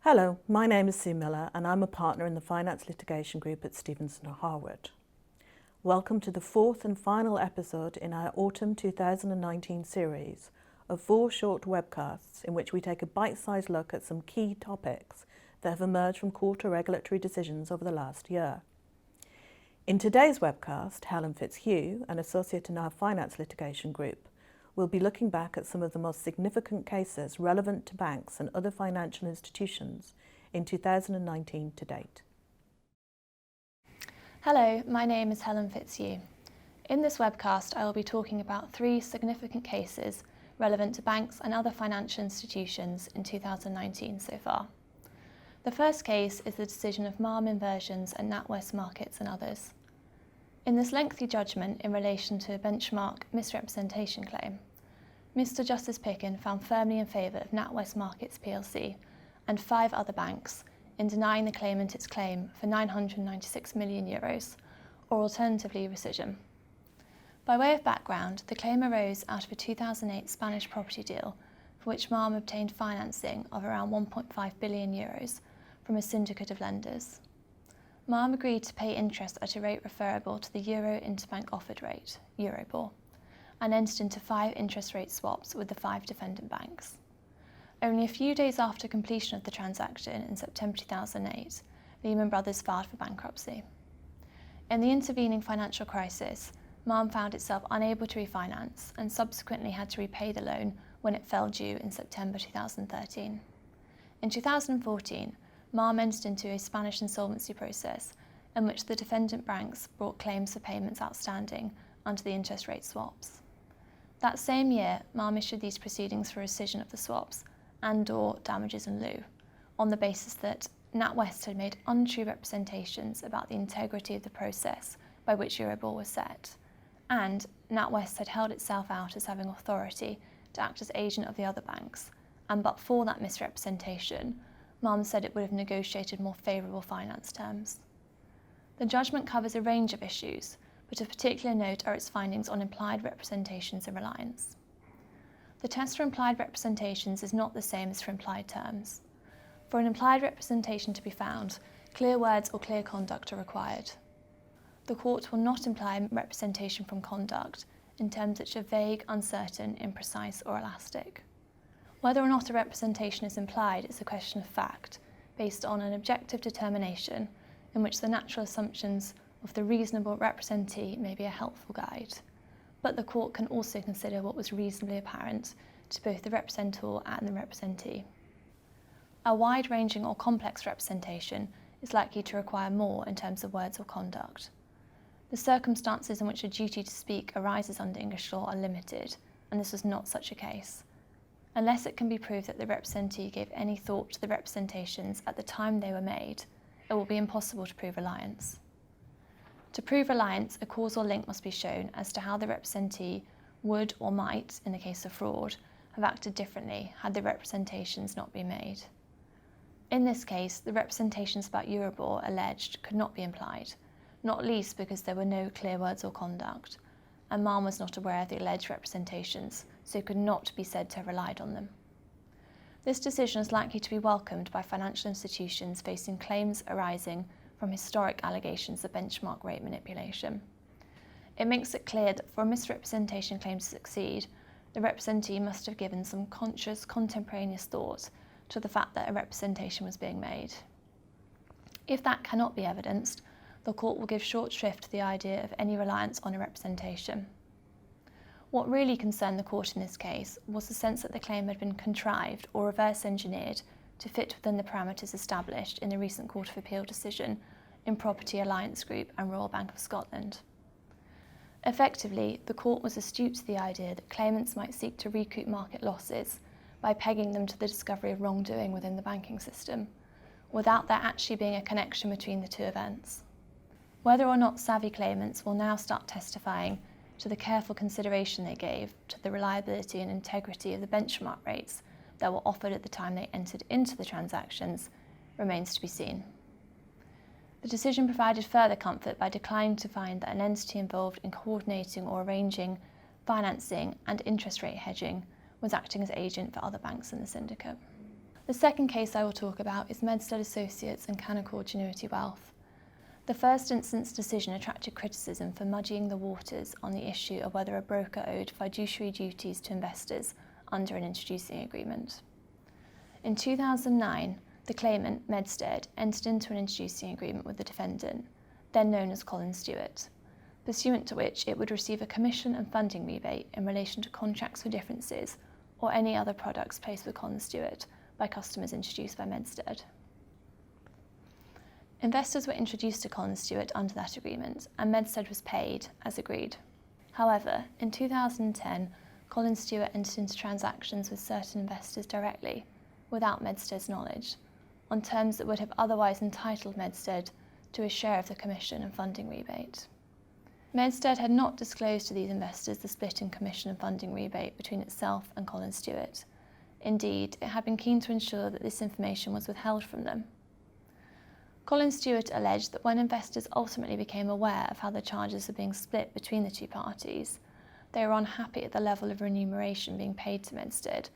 Hello, my name is Sue Miller and I'm a partner in the Finance Litigation Group at Stevenson Harwood. Welcome to the fourth and final episode in our Autumn 2019 series of 4 short webcasts in which we take a bite-sized look at some key topics that have emerged from court or regulatory decisions over the last year. In today's webcast, Helen Fitz-Hugh, an associate in our Finance Litigation Group, will be looking back at some of the most significant cases relevant to banks and other financial institutions in 2019 to date. Hello, my name is Helen Fitz-Hugh. In this webcast, I will be talking about 3 significant cases relevant to banks and other financial institutions in 2019 so far. The first case is the decision of Marm Inversions and NatWest Markets and others. In this lengthy judgment in relation to a benchmark misrepresentation claim, Mr. Justice Picken found firmly in favour of NatWest Markets plc and 5 other banks in denying the claimant its claim for €996 million, or alternatively rescission. By way of background, the claim arose out of a 2008 Spanish property deal for which Marm obtained financing of around €1.5 billion from a syndicate of lenders. Marm agreed to pay interest at a rate referable to the Euro interbank offered rate, Euribor, and entered into 5 interest rate swaps with the 5 defendant banks. Only a few days after completion of the transaction in September 2008, Lehman Brothers filed for bankruptcy. In the intervening financial crisis, Marm found itself unable to refinance and subsequently had to repay the loan when it fell due in September 2013. In 2014, Marm entered into a Spanish insolvency process in which the defendant banks brought claims for payments outstanding under the interest rate swaps. That same year, Marm issued these proceedings for rescission of the swaps and/or damages in lieu, on the basis that NatWest had made untrue representations about the integrity of the process by which Euribor was set, and NatWest had held itself out as having authority to act as agent of the other banks, and but for that misrepresentation, Marm said it would have negotiated more favourable finance terms. The judgment covers a range of issues, but of particular note are its findings on implied representations and reliance. The test for implied representations is not the same as for implied terms. For an implied representation to be found, clear words or clear conduct are required. The court will not imply representation from conduct in terms which are vague, uncertain, imprecise, or elastic. Whether or not a representation is implied is a question of fact, based on an objective determination in which the natural assumptions of the reasonable representee may be a helpful guide, but the court can also consider what was reasonably apparent to both the representor and the representee. A wide-ranging or complex representation is likely to require more in terms of words or conduct. The circumstances in which a duty to speak arises under English law are limited, and this was not such a case. Unless it can be proved that the representee gave any thought to the representations at the time they were made, it will be impossible to prove reliance. To prove reliance, a causal link must be shown as to how the representee would or might, in the case of fraud, have acted differently had the representations not been made. In this case, the representations about Euribor alleged could not be implied, not least because there were no clear words or conduct, and Marm was not aware of the alleged representations, so could not be said to have relied on them. This decision is likely to be welcomed by financial institutions facing claims arising from historic allegations of benchmark rate manipulation. It makes it clear that for a misrepresentation claim to succeed, the representee must have given some conscious, contemporaneous thought to the fact that a representation was being made. If that cannot be evidenced, the court will give short shrift to the idea of any reliance on a representation. What really concerned the court in this case was the sense that the claim had been contrived or reverse engineered to fit within the parameters established in the recent Court of Appeal decision in Property Alliance Group and Royal Bank of Scotland. Effectively, the court was astute to the idea that claimants might seek to recoup market losses by pegging them to the discovery of wrongdoing within the banking system, without there actually being a connection between the two events. Whether or not savvy claimants will now start testifying to the careful consideration they gave to the reliability and integrity of the benchmark rates that were offered at the time they entered into the transactions remains to be seen. The decision provided further comfort by declining to find that an entity involved in coordinating or arranging financing and interest rate hedging was acting as agent for other banks in the syndicate. The second case I will talk about is Medstead Associates and Canaccord Genuity Wealth. The first instance decision attracted criticism for muddying the waters on the issue of whether a broker owed fiduciary duties to investors under an introducing agreement. In 2009, the claimant, Medstead, entered into an introducing agreement with the defendant, then known as Colin Stewart, pursuant to which it would receive a commission and funding rebate in relation to contracts for differences or any other products placed with Colin Stewart by customers introduced by Medstead. Investors were introduced to Colin Stewart under that agreement, and Medstead was paid, as agreed. However, in 2010, Colin Stewart entered into transactions with certain investors directly, without Medstead's knowledge, on terms that would have otherwise entitled Medstead to a share of the commission and funding rebate. Medstead had not disclosed to these investors the split in commission and funding rebate between itself and Colin Stewart. Indeed, it had been keen to ensure that this information was withheld from them. Colin Stewart alleged that when investors ultimately became aware of how the charges were being split between the two parties, they were unhappy at the level of remuneration being paid to Medstead,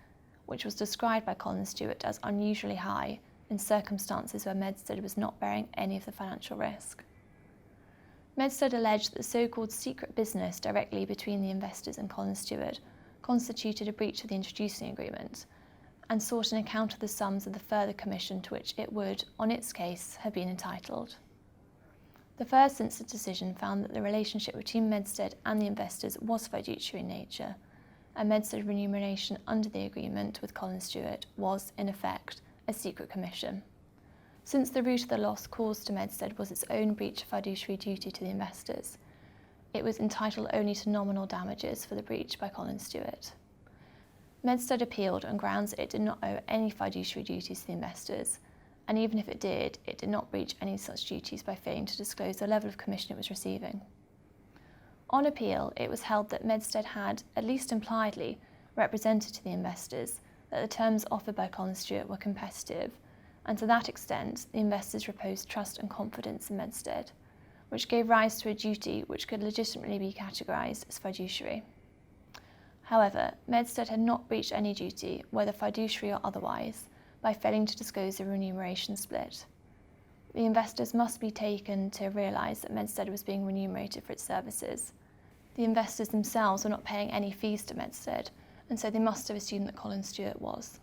which was described by Colin Stewart as unusually high in circumstances where Medstead was not bearing any of the financial risk. Medstead alleged that the so-called secret business directly between the investors and Colin Stewart constituted a breach of the introducing agreement, and sought an account of the sums of the further commission to which it would, on its case, have been entitled. The first instance decision found that the relationship between Medstead and the investors was fiduciary in nature, and Medstead remuneration under the agreement with Colin Stewart was, in effect, a secret commission. Since the root of the loss caused to Medstead was its own breach of fiduciary duty to the investors, it was entitled only to nominal damages for the breach by Colin Stewart. Medstead appealed on grounds it did not owe any fiduciary duties to the investors, and even if it did not breach any such duties by failing to disclose the level of commission it was receiving. On appeal, it was held that Medstead had, at least impliedly, represented to the investors that the terms offered by Colin Stewart were competitive, and to that extent, the investors reposed trust and confidence in Medstead, which gave rise to a duty which could legitimately be categorised as fiduciary. However, Medstead had not breached any duty, whether fiduciary or otherwise, by failing to disclose the remuneration split. The investors must be taken to realise that Medstead was being remunerated for its services. The investors themselves were not paying any fees to Medstead, and so they must have assumed that Colin Stewart was.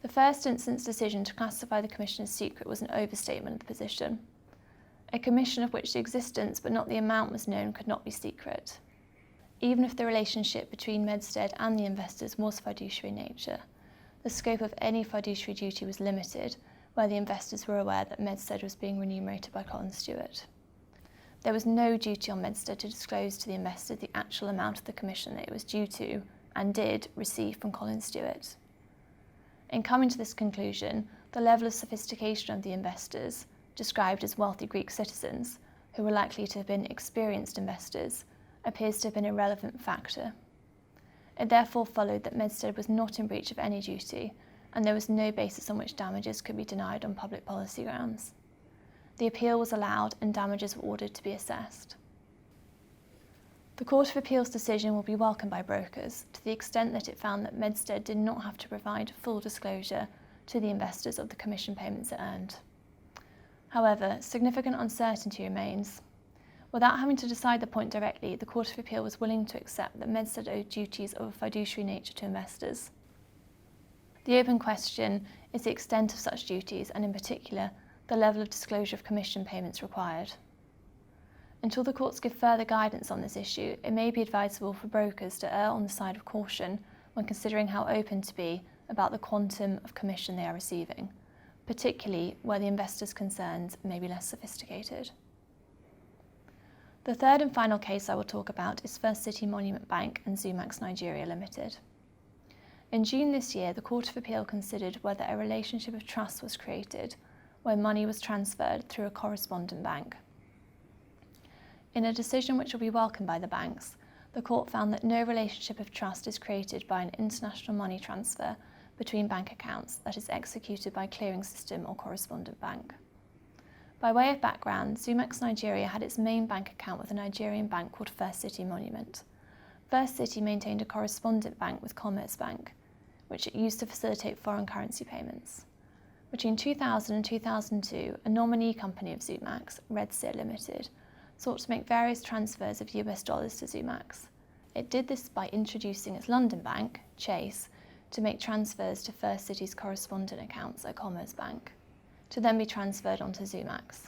The first instance decision to classify the commission as secret was an overstatement of the position. A commission of which the existence but not the amount was known could not be secret. Even if the relationship between Medstead and the investors was fiduciary in nature, the scope of any fiduciary duty was limited where the investors were aware that Medstead was being remunerated by Colin Stewart. There was no duty on Medstead to disclose to the investor the actual amount of the commission that it was due to, and did, receive from Colin Stewart. In coming to this conclusion, the level of sophistication of the investors, described as wealthy Greek citizens, who were likely to have been experienced investors, appears to have been a relevant factor. It therefore followed that Medstead was not in breach of any duty, and there was no basis on which damages could be denied on public policy grounds. The appeal was allowed and damages were ordered to be assessed. The Court of Appeal's decision will be welcomed by brokers to the extent that it found that Medstead did not have to provide full disclosure to the investors of the commission payments it earned. However, significant uncertainty remains. Without having to decide the point directly, the Court of Appeal was willing to accept that Medstead owed duties of a fiduciary nature to investors. The open question is the extent of such duties and, in particular, the level of disclosure of commission payments required. Until the courts give further guidance on this issue, it may be advisable for brokers to err on the side of caution when considering how open to be about the quantum of commission they are receiving, particularly where the investors' concerns may be less sophisticated. The third and final case I will talk about is First City Monument Bank and Zumax Nigeria Limited. In June this year, the Court of Appeal considered whether a relationship of trust was created where money was transferred through a correspondent bank. In a decision which will be welcomed by the banks, the court found that no relationship of trust is created by an international money transfer between bank accounts that is executed by clearing system or correspondent bank. By way of background, Zumax Nigeria had its main bank account with a Nigerian bank called First City Monument. First City maintained a correspondent bank with Commerce Bank, which it used to facilitate foreign currency payments. Between 2000 and 2002, a nominee company of Zumax, Redseer Limited, sought to make various transfers of US dollars to Zumax. It did this by introducing its London bank, Chase, to make transfers to First City's correspondent accounts at Commerzbank, to then be transferred onto Zumax.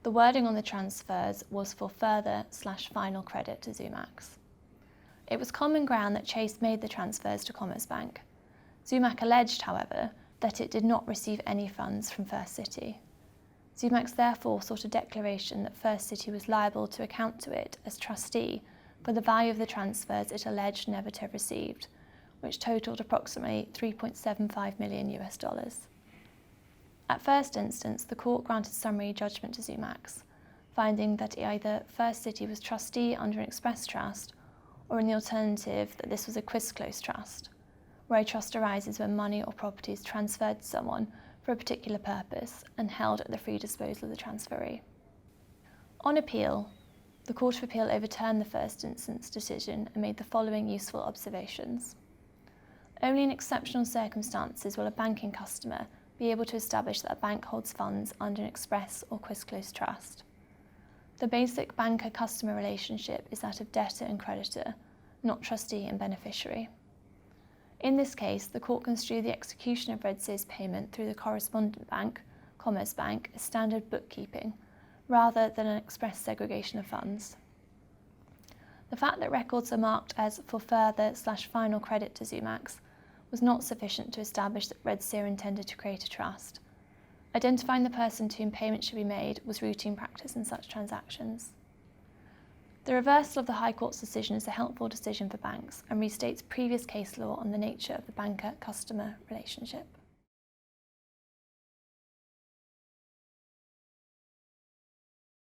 The wording on the transfers was for further/final credit to Zumax. It was common ground that Chase made the transfers to Commerzbank. Zumax alleged, however, that it did not receive any funds from First City. Zumax therefore sought a declaration that First City was liable to account to it as trustee for the value of the transfers it alleged never to have received, which totalled approximately $3.75 million US. At first instance, the court granted summary judgment to Zumax, finding that either First City was trustee under an express trust, or in the alternative that this was a quis-close trust, where a trust arises when money or property is transferred to someone for a particular purpose and held at the free disposal of the transferee. On appeal, the Court of Appeal overturned the first instance decision and made the following useful observations. Only in exceptional circumstances will a banking customer be able to establish that a bank holds funds under an express or quis-close trust. The basic banker-customer relationship is that of debtor and creditor, not trustee and beneficiary. In this case, the court construed the execution of Redseer's payment through the correspondent bank, Commerzbank, as standard bookkeeping, rather than an express segregation of funds. The fact that records are marked as for further/final credit to Zumax was not sufficient to establish that Redseer intended to create a trust. Identifying the person to whom payment should be made was routine practice in such transactions. The reversal of the High Court's decision is a helpful decision for banks and restates previous case law on the nature of the banker-customer relationship.